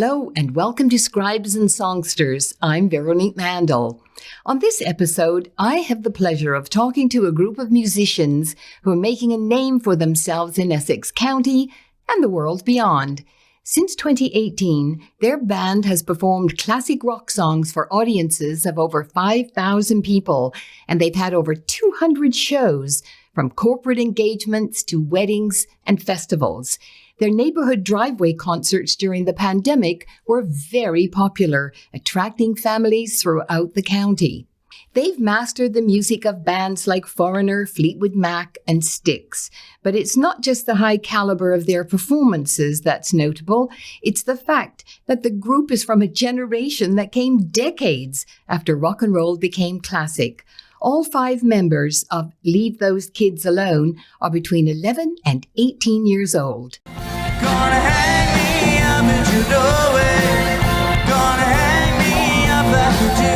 Hello and welcome to Scribes and Songsters. I'm Veronique Mandel. On this episode, I have the pleasure of talking to a group of musicians who are making a name for themselves in Essex County and the world beyond. Since 2018, their band has performed classic rock songs for audiences of over 5,000 people, and they've had over 200 shows, from corporate engagements to weddings and festivals. Their neighborhood driveway concerts during the pandemic were very popular, attracting families throughout the county. They've mastered the music of bands like Foreigner, Fleetwood Mac, and Styx. But it's not just the high caliber of their performances that's notable. It's the fact that the group is from a generation that came decades after rock and roll became classic. All 5 members of Leave Those Kids Alone are between 11 and 18 years old. Gonna hang me up at your doorway. Gonna hang me up like you do.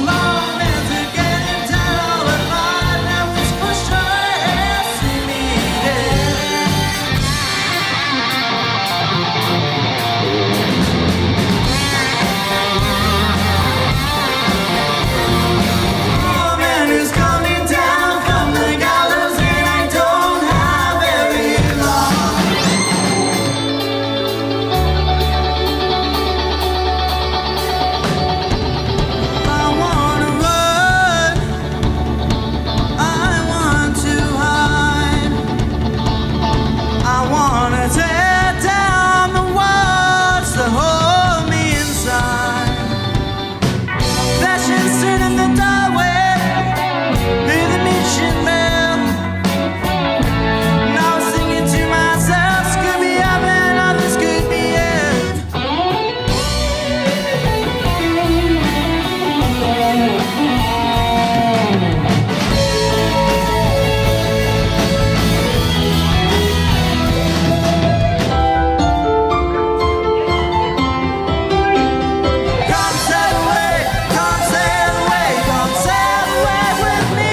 Long as you're getting tired of it, mine, now it's push your ass in me man is coming down from the gallows and I don't have very long. I wanna run, I want to hide, I wanna tear down the walls that hold me inside. Fashion stood in the doorway, hear the mission bell. Now I'm singing to myself, could be happening, others could be it. Come sail away, come sail away, come sail away with me.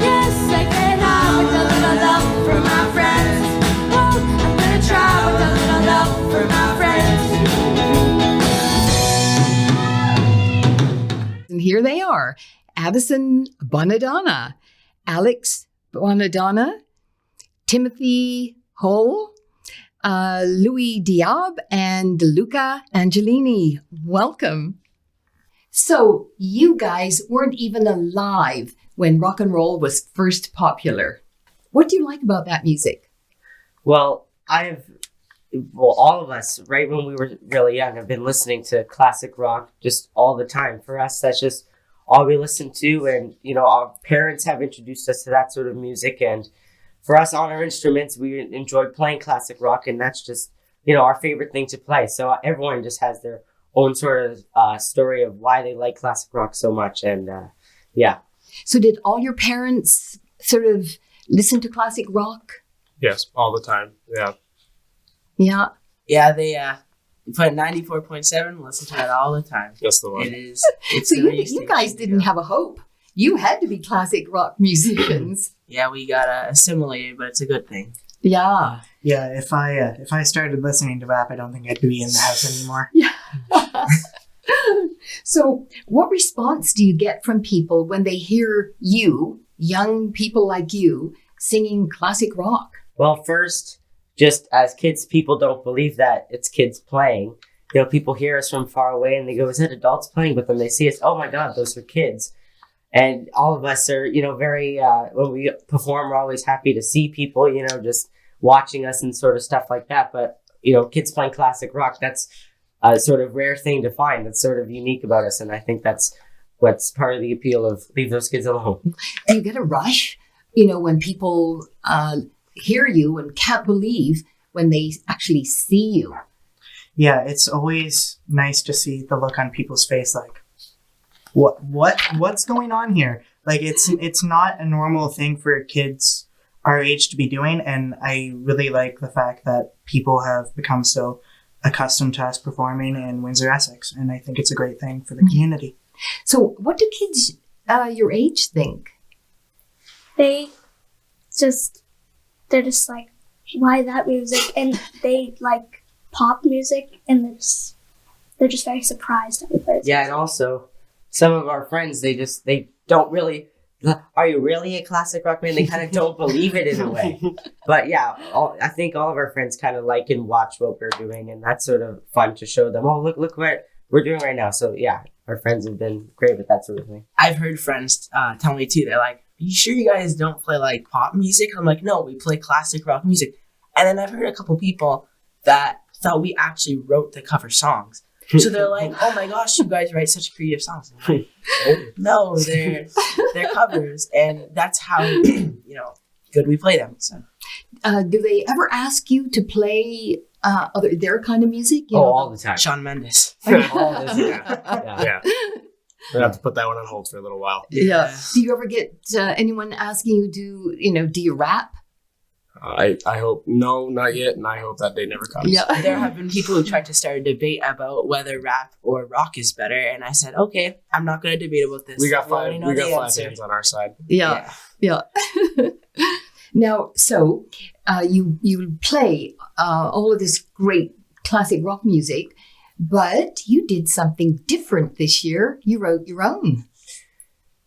Yes, I can have a little love for my friends. Oh, I'm gonna try with a little love for my friends. And here they are, Addison Bonadonna, Alex Bonadonna, Timothy Hull, Louis Diab, and Luca Angelini. Welcome. So you guys weren't even alive when rock and roll was first popular. What do you like about that music? Well, all of us, right when we were really young, have been listening to classic rock just all the time. For us, that's just all we listen to. And, our parents have introduced us to that sort of music. And for us on our instruments, we enjoy playing classic rock. And that's just, our favorite thing to play. So everyone just has their own sort of story of why they like classic rock so much. And yeah. So did all your parents sort of listen to classic rock? Yes, all the time. Yeah. Yeah. Yeah, they put 94.7, listen to that all the time. That's the one. It's So the you station guys to didn't go. have a hope. You had to be classic rock musicians. Yeah, we got assimilated, but it's a good thing. Yeah. Yeah, if I started listening to rap, I don't think I'd be in the house anymore. So what response do you get from people when they hear you, young people like you, singing classic rock? Well, first, just as kids, people don't believe that it's kids playing. People hear us from far away and they go, is that adults playing? But then they see us, oh my God, those are kids. And all of us are, very, when we perform, we're always happy to see people, just watching us and sort of stuff like that. But, kids playing classic rock, that's a sort of rare thing to find. That's sort of unique about us. And I think that's what's part of the appeal of Leave Those Kids Alone. Do you get a rush, when people hear you and can't believe when they actually see you? Yeah, it's always nice to see the look on people's face, like, what's going on here? Like, it's not a normal thing for kids our age to be doing, and I really like the fact that people have become so accustomed to us performing in Windsor, Essex, and I think it's a great thing for the community. So, what do kids your age think? They're just like, why that music? And they like pop music, and they're just very surprised that we play this Yeah, music. and also some of our friends, they don't really. Are you really a classic rock band? They kind of don't believe it in a way. But yeah, I think all of our friends kind of like and watch what we're doing, and that's sort of fun to show them. Oh, look what we're doing right now. So yeah, our friends have been great with that sort of thing. I've heard friends tell me too. They're like, "Are you sure you guys don't play like pop music?" I'm like, "No, we play classic rock music." And then I've heard a couple people that thought we actually wrote the cover songs. So they're like, "Oh my gosh, you guys write such creative songs." I'm like, no, they're covers, and that's how good we play them. So Do they ever ask you to play their kind of music? All the time. Shawn Mendes. All the time. Yeah. Yeah. We're gonna have to put that one on hold for a little while. Yeah. Do you ever get anyone asking you do you rap? I hope no, not yet, and I hope that day never comes. Yeah. There have been people who tried to start a debate about whether rap or rock is better, and I said, "Okay, I'm not going to debate about this. We got I already five. know We the got five answer." hands on our side. Yeah. Now, so you play all of this great classic rock music, but you did something different this year. You wrote your own.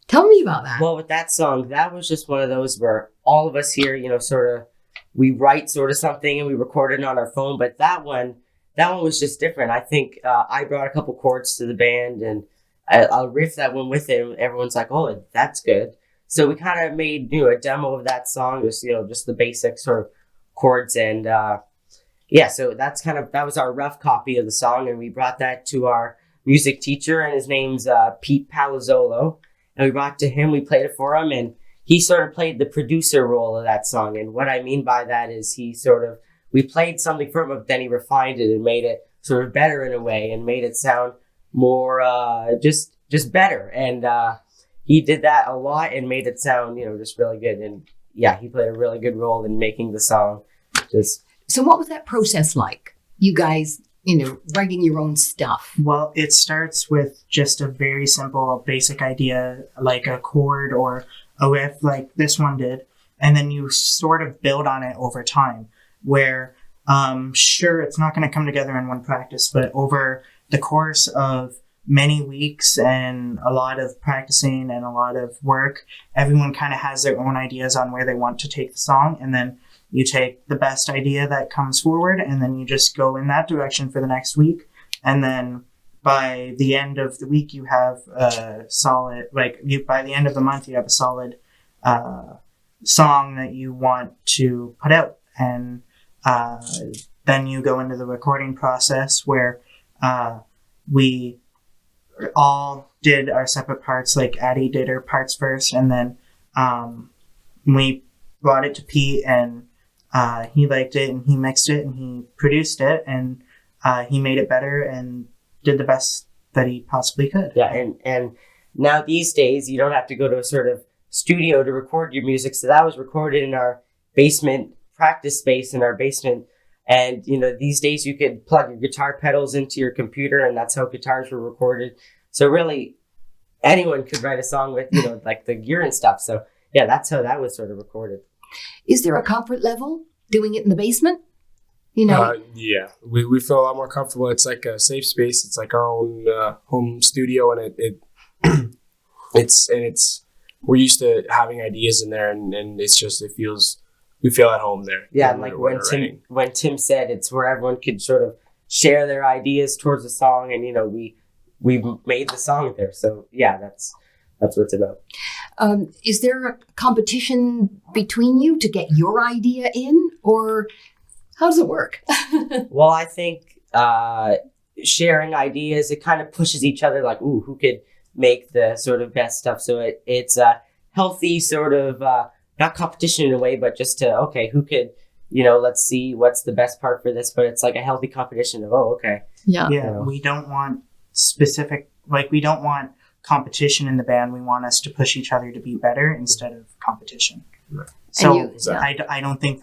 Tell me about that. Well, with that song, that was just one of those where all of us here, sort of, we write sort of something and we record it on our phone. But that one was just different. I think I brought a couple chords to the band and I'll riff that one with it. And everyone's like, "Oh, that's good." So we kind of made a demo of that song, just the basic sort of chords and so that was our rough copy of the song, and we brought that to our music teacher, and his name's Pete Palazzolo. And we brought it to him, we played it for him, and he sort of played the producer role of that song. And what I mean by that is we played something for him, but then he refined it and made it sort of better in a way and made it sound more just better. And he did that a lot and made it sound, just really good. And yeah, he played a really good role in making the song. So what was that process like? You guys, writing your own stuff. Well, it starts with just a very simple, basic idea, like a chord or a riff, like this one did, and then you sort of build on it over time. Where, sure, it's not going to come together in one practice, but over the course of many weeks and a lot of practicing and a lot of work, everyone kind of has their own ideas on where they want to take the song, and then you take the best idea that comes forward, and then you just go in that direction for the next week. And then by the end of the week, you have a solid, by the end of the month, you have a solid song that you want to put out. And then you go into the recording process where we all did our separate parts, like Addie did her parts first, and then we brought it to Pete, and he liked it, and he mixed it, and he produced it, and he made it better and did the best that he possibly could. Yeah, and now these days you don't have to go to a sort of studio to record your music. So that was recorded in our basement practice space in our basement. And these days you could plug your guitar pedals into your computer, and that's how guitars were recorded. So really, anyone could write a song with like the gear and stuff. So yeah, that's how that was sort of recorded. Is there a comfort level doing it in the basement? Yeah, we feel a lot more comfortable. It's like a safe space. It's like our own home studio, and it's we're used to having ideas in there, and we feel at home there. Yeah, and like when Tim said, it's where everyone could sort of share their ideas towards the song, and we made the song there. So yeah, that's what it's about. Is there a competition between you to get your idea in, or how does it work? Well, I think sharing ideas, it kind of pushes each other, like, ooh, who could make the sort of best stuff. So it's a healthy sort of, not competition in a way, but just to, okay, who could, let's see what's the best part for this. But it's like a healthy competition of, oh, okay. Yeah. Yeah, we don't want we don't want competition in the band. We want us to push each other to be better instead of competition. Right. So I don't think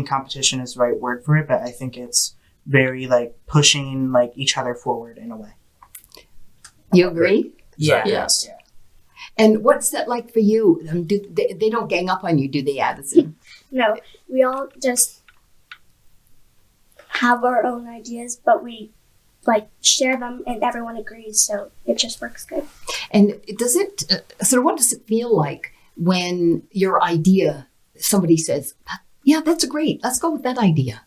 competition is the right word for it, but I think it's very like pushing like each other forward in a way. You agree? Yeah. Yes. Yeah. And what's that like for you? Do they don't gang up on you, do they, Addison? No, we all just have our own ideas, but we like share them and everyone agrees, so it just works good. And does it, what does it feel like when your idea, somebody says, yeah, that's great, let's go with that idea?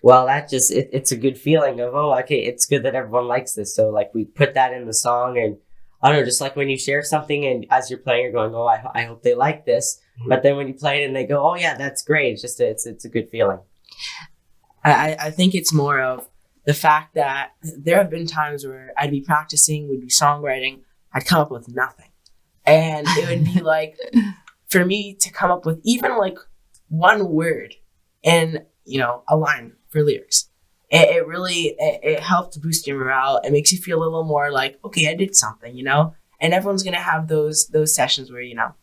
Well, that just, it's a good feeling of, oh, okay, it's good that everyone likes this. So, like, we put that in the song, and I don't know, just like when you share something and as you're playing, you're going, oh, I hope they like this. But then when you play it and they go, oh, yeah, that's great. It's just, it's a good feeling. I think it's more of the fact that there have been times where I'd be practicing, we'd be songwriting, I'd come up with nothing. And it would be like, for me to come up with even like one word and, you know, a line for lyrics. It really helped boost your morale. It makes you feel a little more like, okay, I did something, you know? And everyone's going to have those sessions where, you know,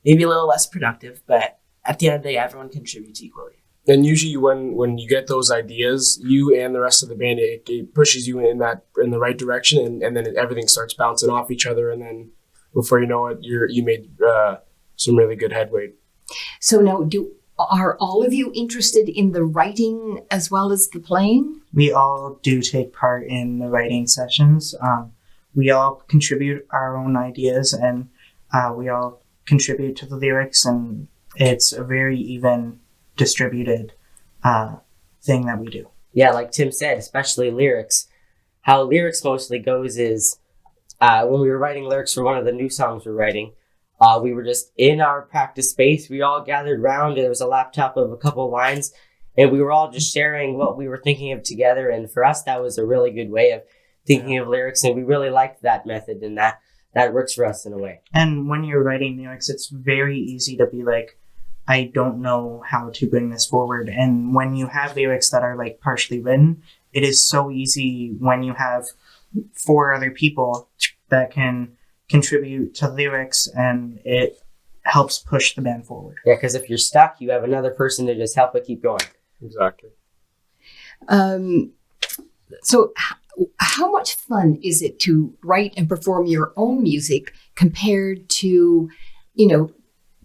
maybe a little less productive, but at the end of the day, everyone contributes equally. And usually when you get those ideas, you and the rest of the band, it pushes you in the right direction, and then everything starts bouncing off each other, and then before you know it, you made some really good headway. So now, are all of you interested in the writing as well as the playing? We all do take part in the writing sessions. We all contribute our own ideas, and we all contribute to the lyrics, and it's a very even distributed thing that we do. Yeah, like Tim said, especially lyrics. How lyrics mostly goes is when we were writing lyrics for one of the new songs we're writing, we were just in our practice space. We all gathered around, and there was a laptop of a couple lines, and we were all just sharing what we were thinking of together. And for us, that was a really good way of thinking of lyrics, and we really liked that method, and that works for us in a way. And when you're writing lyrics, it's very easy to be like, I don't know how to bring this forward. And when you have lyrics that are like partially written, it is so easy when you have 4 other people that can contribute to lyrics, and it helps push the band forward. Yeah, because if you're stuck, you have another person to just help it keep going. Exactly. So how much fun is it to write and perform your own music compared to, you know,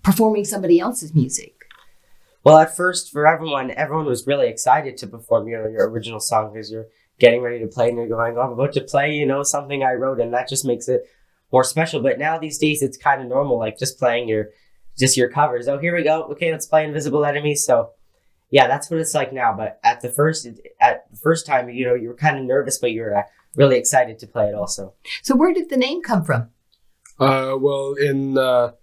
performing somebody else's music? Well, at first, for everyone was really excited to perform, you know, your original song, because you're getting ready to play and you're going, oh, I'm about to play, you know, something I wrote, and that just makes it more special. But now these days, it's kind of normal, like just playing your covers. Oh, here we go. Okay, let's play Invisible Enemy. So, yeah, that's what it's like now. But at the first time, you know, you were kind of nervous, but you're really excited to play it also. So where did the name come from? Well, in the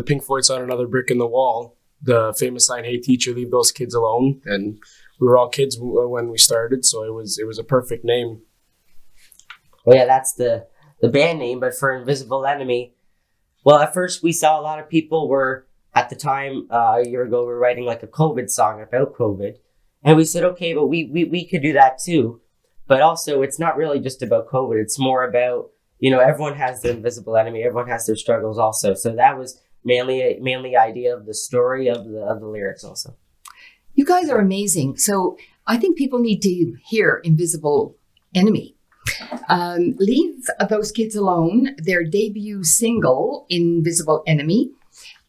Pink Floyd song, Another Brick in the Wall, the famous line, "Hey teacher, leave those kids alone." And we were all kids when we started, so it was a perfect name. Well, yeah, that's the band name. But for Invisible Enemy, well, at first we saw a lot of people were, at the time, a year ago, we were writing like a COVID song about COVID. And we said, okay, but we could do that too. But also, it's not really just about COVID. It's more about, you know, everyone has their invisible enemy. Everyone has their struggles also. So that was mainly the idea of the story of the lyrics also. You guys are amazing. So I think people need to hear Invisible Enemy. Leave Those Kids Alone, their debut single, Invisible Enemy,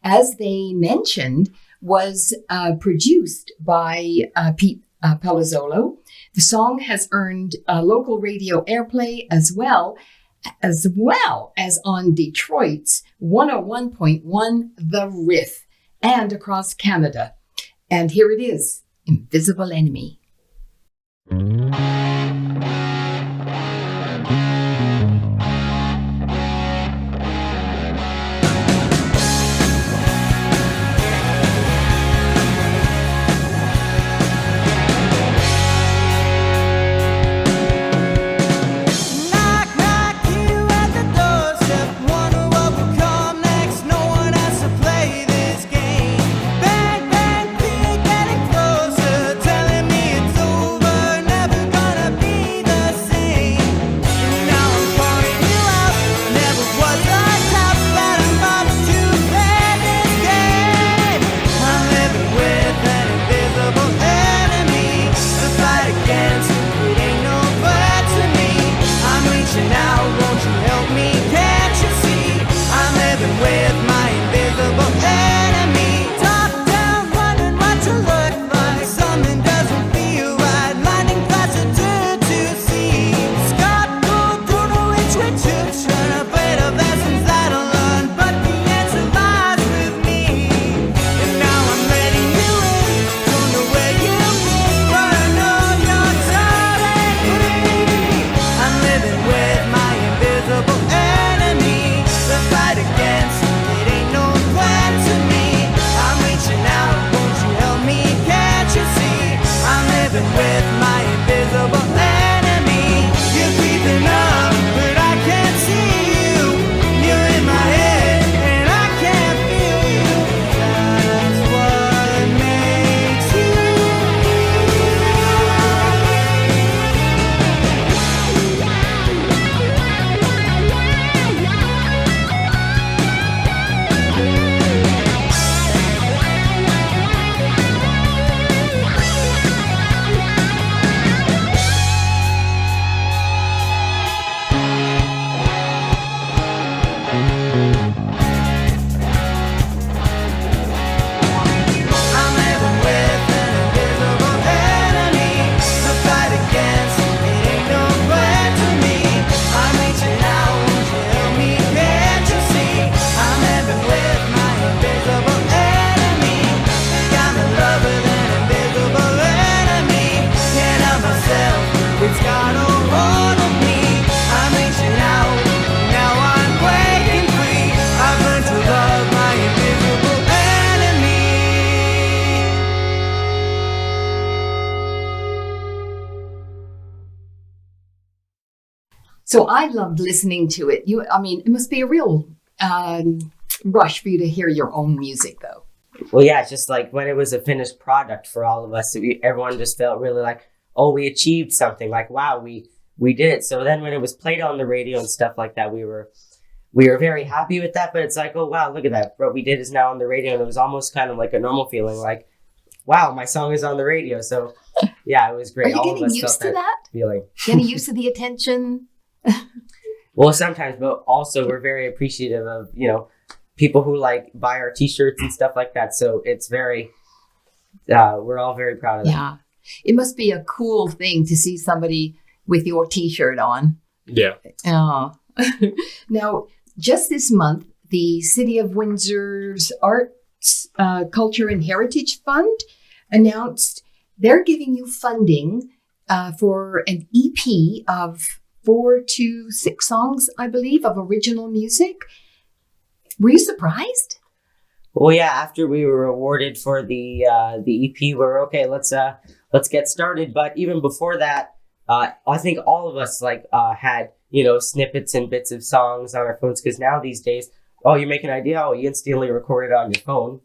as they mentioned, was produced by Pete Palazzolo. The song has earned local radio airplay as well as on Detroit's 101.1 The Riff and across Canada. And here it is, Invisible Enemy. Bang, bang, fear getting closer, telling me it's over, never So I loved listening to it. It must be a real rush for you to hear your own music, though. Well, yeah, it's just like when it was a finished product for all of us, everyone just felt really like, oh, we achieved something. Like, wow, we did it. So then when it was played on the radio and stuff like that, we were very happy with that. But it's like, oh, wow, look at that. What we did is now on the radio. And it was almost kind of like a normal feeling like, wow, my song is on the radio. So yeah, it was great. Are you all of getting us used felt to that? feeling. Getting used to the attention? Well, sometimes, but also we're very appreciative of, people who like buy our t-shirts and stuff like that. So it's very, we're all very proud of that. Yeah. It must be a cool thing to see somebody with your t-shirt on. Yeah. Oh. Now, just this month, the City of Windsor's Arts, Culture and Heritage Fund announced they're giving you funding for an EP of 4 to 6 songs, I believe, of original music. Were you surprised? Well, yeah, after we were awarded for the EP, we're okay, let's get started. But even before that, I think all of us had, snippets and bits of songs on our phones, because now these days, oh, you make an idea, oh, you instantly record it on your phone.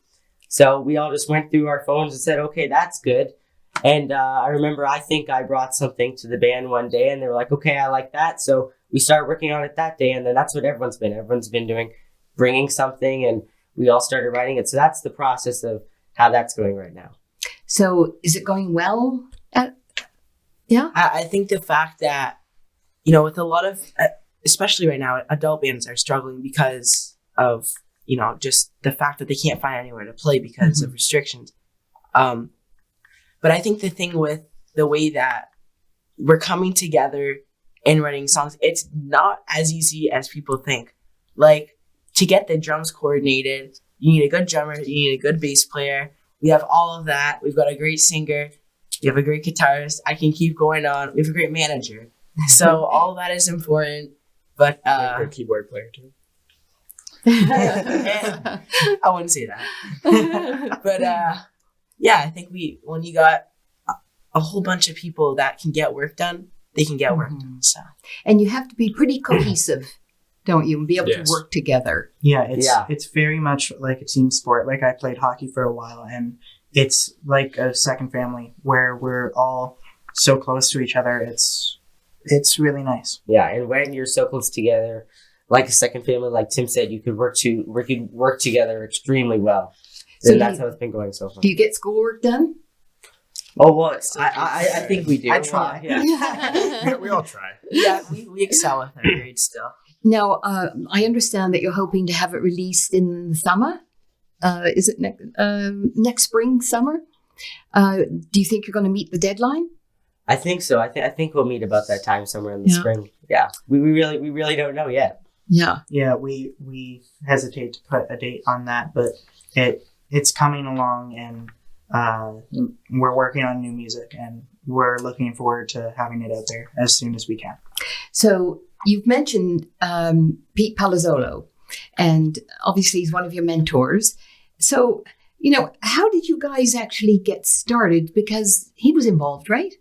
So we all just went through our phones and said, okay, that's good. And I remember, I think I brought something to the band one day, and they were like, okay, I like that. So we started working on it that day, and then that's what everyone's been doing, bringing something, and we all started writing it. So that's the process of how that's going right now. So is it going well? Yeah. I think the fact that, with a lot of, especially right now, adult bands are struggling because of, just the fact that they can't find anywhere to play because of restrictions. But I think the thing with the way that we're coming together and writing songs, it's not as easy as people think. Like, to get the drums coordinated, you need a good drummer, you need a good bass player. We have all of that. We've got a great singer. We have a great guitarist. I can keep going on. We have a great manager. So all of that is important. But A good keyboard player too. I wouldn't say that. But yeah, I think when you got a whole bunch of people that can get work done, they can get work done. So. And you have to be pretty cohesive, don't you? And be able to Yes. work together. Yeah, it's very much like a team sport. Like, I played hockey for a while, and it's like a second family where we're all so close to each other. It's really nice. Yeah, and when you're so close together, like a second family, like Tim said, you could work together extremely well. So And that's how it's been going so far. Do you get schoolwork done? Oh, well, I think we do. I try. Yeah. We all try. Yeah, we excel with our grades still. Now, I understand that you're hoping to have it released in the summer. Is it next spring, summer? Do you think you're going to meet the deadline? I think so. I think we'll meet about that time somewhere in the spring. Yeah. We really don't know yet. Yeah. Yeah, we hesitate to put a date on that, but it's coming along, and we're working on new music, and we're looking forward to having it out there as soon as we can. So you've mentioned Pete Palazzolo, and obviously he's one of your mentors. So, how did you guys actually get started? Because he was involved, right?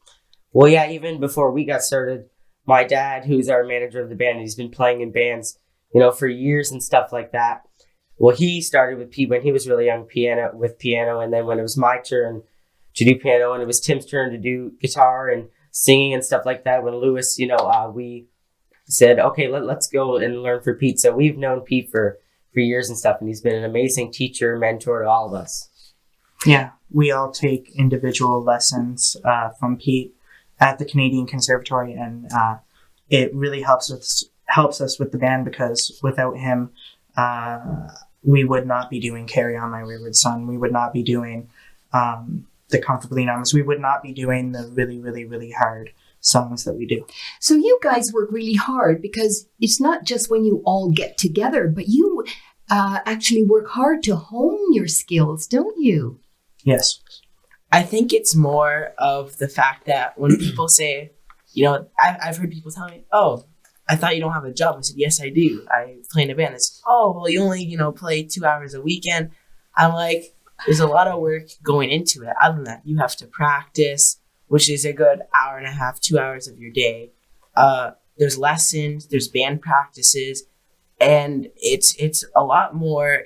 Well, yeah, even before we got started, my dad, who's our manager of the band, he's been playing in bands, for years and stuff like that. Well, he started with Pete when he was really young, piano, and then when it was my turn to do piano, and it was Tim's turn to do guitar and singing and stuff like that, when Lewis, we said, okay, let's go and learn for Pete. So we've known Pete for years and stuff, and he's been an amazing teacher, mentor to all of us. Yeah, we all take individual lessons from Pete at the Canadian Conservatory, and it really helps us with the band, because without him, we would not be doing Carry On My Wayward Son. We would not be doing The Comfortably Numb. We would not be doing the really, really, really hard songs that we do. So you guys work really hard, because it's not just when you all get together, but you actually work hard to hone your skills, don't you? Yes. I think it's more of the fact that when people say, I've heard people tell me, oh, I thought you don't have a job. I said, yes, I do. I play in a band. It's, oh, well, you only, play 2 hours a weekend. I'm like, there's a lot of work going into it. Other than that, you have to practice, which is a good hour and a half, 2 hours of your day. there's lessons, there's band practices, and it's a lot more.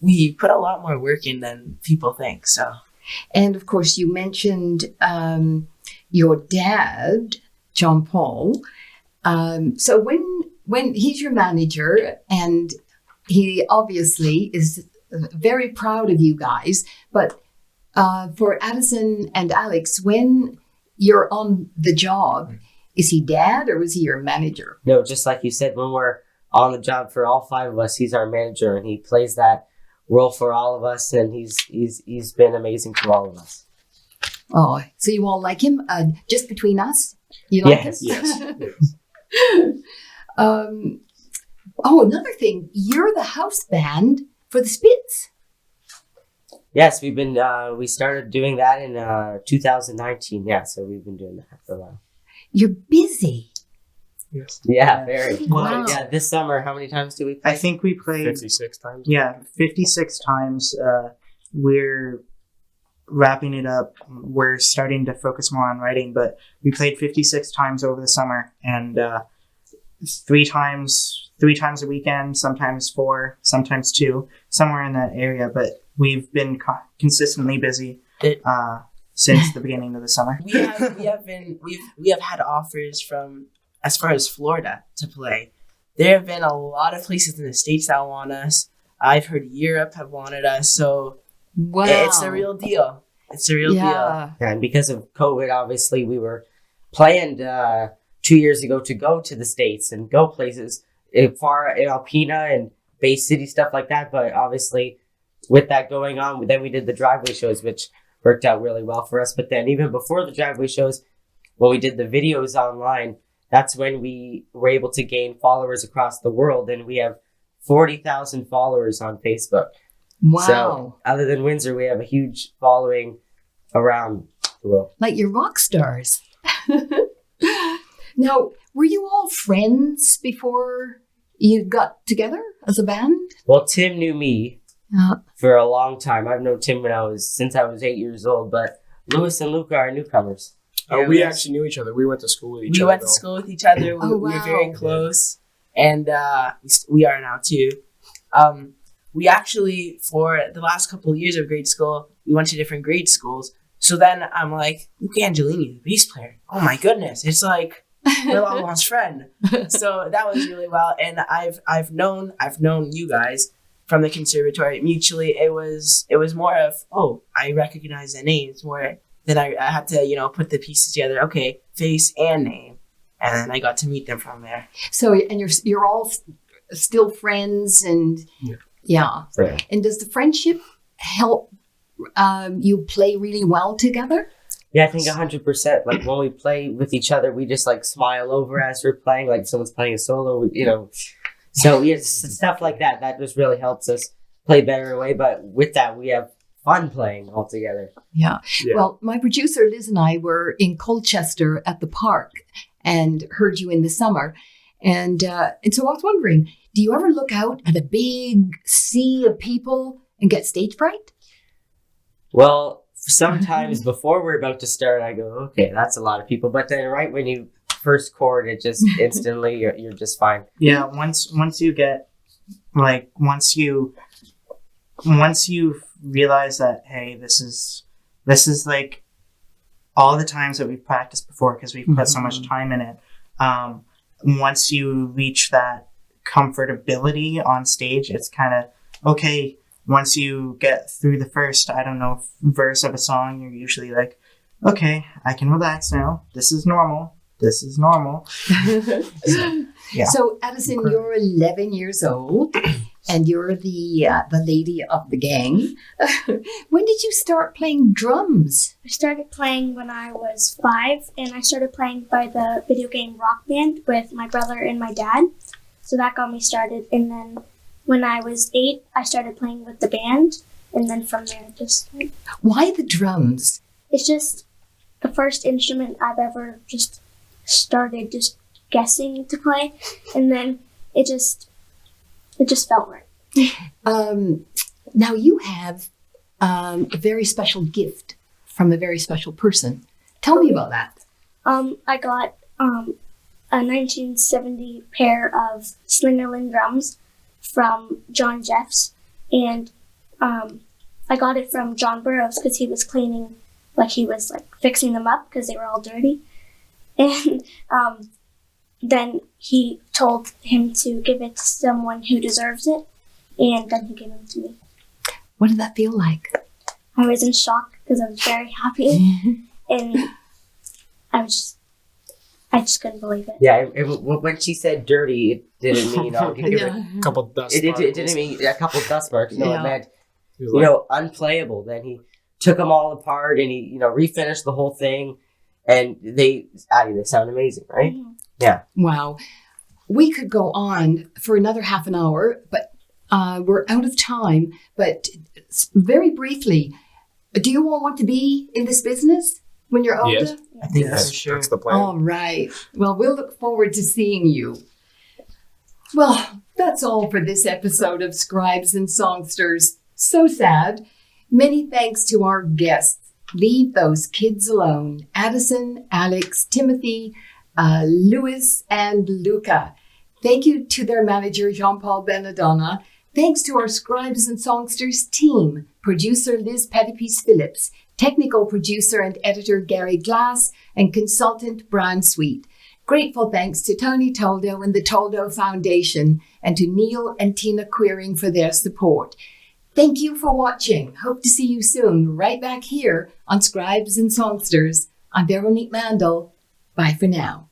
We put a lot more work in than people think. So, And of course, you mentioned your dad, John Paul. So when he's your manager, and he obviously is very proud of you guys, but for Addison and Alex, when you're on the job, is he dad or is he your manager? No, just like you said, when we're on the job for all 5 of us, he's our manager, and he plays that role for all of us, and he's been amazing to all of us. Oh, so you all like him? Just between us, you like Yes. him? Yes. Another thing, you're the house band for the Spits. Yes, we've been we started doing that in 2019. Yeah, so we've been doing that for a while. You're busy. Yes. Yeah, very. Wow. Yeah, this summer, how many times do we play? I think we played 56 times. 56 times. We're wrapping it up. We're starting to focus more on writing, but we played 56 times over the summer, and 3 times a weekend, sometimes 4, sometimes 2, somewhere in that area. But we've been consistently busy since the beginning of the summer. we have had offers from as far as Florida to play. There have been a lot of places in the States that want us. I've heard Europe have wanted us. So Wow. it's a real deal. It's a real deal. Yeah. And because of COVID, obviously, we were planned 2 years ago to go to the States and go places far in Alpena and Bay City, stuff like that. But obviously, with that going on, then we did the driveway shows, which worked out really well for us. But then even before the driveway shows, when we did the videos online, that's when we were able to gain followers across the world. And we have 40,000 followers on Facebook. Wow. So other than Windsor, we have a huge following around the world. Like you're rock stars. Now, were you all friends before you got together as a band? Well, Tim knew me Uh, for a long time. I've known Tim since I was 8 years old, but Lewis and Luca are newcomers. We actually knew each other. We went to school with each We other. went to school with each other. Oh, We were wow. very close, and we are now too. We actually, for the last couple of years of grade school, we went to different grade schools. So then I'm like, Luca Angelini, the bass player. Oh my goodness, it's like my long lost friend. So that was really well, and I've known you guys from the conservatory mutually. It was more of, oh, I recognize the names more than I had to put the pieces together. Okay, face and name, and then I got to meet them from there. so, and you're all still friends, and yeah. Right. And does the friendship help you play really well together? Yeah, I think 100%. Like when we play with each other, we just like smile over as we're playing, like someone's playing a solo, So yeah, stuff like that. That just really helps us play better in a way. But with that, we have fun playing all together. Yeah. Yeah. Well, my producer Liz and I were in Colchester at the park and heard you in the summer. And so I was wondering, do you ever look out at a big sea of people and get stage fright? Well, sometimes before we're about to start, I go, okay, that's a lot of people. But then right when you first chord, it just instantly, you're just fine. Yeah, once you get once you realize that, hey, this is like all the times that we've practiced before because we've put so much time in it. Once you reach that comfortability on stage, it's kind of okay. Once you get through the first, verse of a song, you're usually like, okay, I can relax now. This is normal. Yeah. So, Addison, you're 11 years old and you're the lady of the gang. When did you start playing drums? I started playing when I was 5, and I started playing by the video game Rock Band with my brother and my dad. So that got me started. And then when I was 8, I started playing with the band. And then from there, Why the drums? it's just the first instrument I've ever just started just guessing to play. And then it just felt right. Now you have a very special gift from a very special person. Tell me about that. I got a 1970 pair of Slingerland drums from John Jeffs, and I got it from John Burroughs because he was cleaning, like he was like fixing them up because they were all dirty, and then he told him to give it to someone who deserves it, and then he gave them to me. What did that feel like? I was in shock because I was very happy, and I just couldn't believe it. Yeah, when she said dirty, it didn't mean I'll give it. A couple dust. It particles. didn't mean a couple dust marks. No, Yeah. it meant He was like, unplayable. Then he took them all apart and he refinished the whole thing, and they sound amazing, right? Mhm. Wow. We could go on for another half an hour, but we're out of time. But very briefly, do you all want to be in this business when you're older? Yes. I think Yes, for sure. That's the plan. All right. Well, we'll look forward to seeing you. Well, that's all for this episode of Scribes and Songsters. So sad. Many thanks to our guests. Leave those kids alone. Addison, Alex, Timothy, Louis, and Luca. Thank you to their manager, Jean-Paul Benedonna. Thanks to our Scribes and Songsters team, producer Liz Pettipies-Phillips, technical producer and editor Gary Glass, and consultant Brian Sweet. Grateful thanks to Tony Toldo and the Toldo Foundation, and to Neil and Tina Queering for their support. Thank you for watching. Hope to see you soon, right back here on Scribes and Songsters. I'm Veronique Mandel. Bye for now.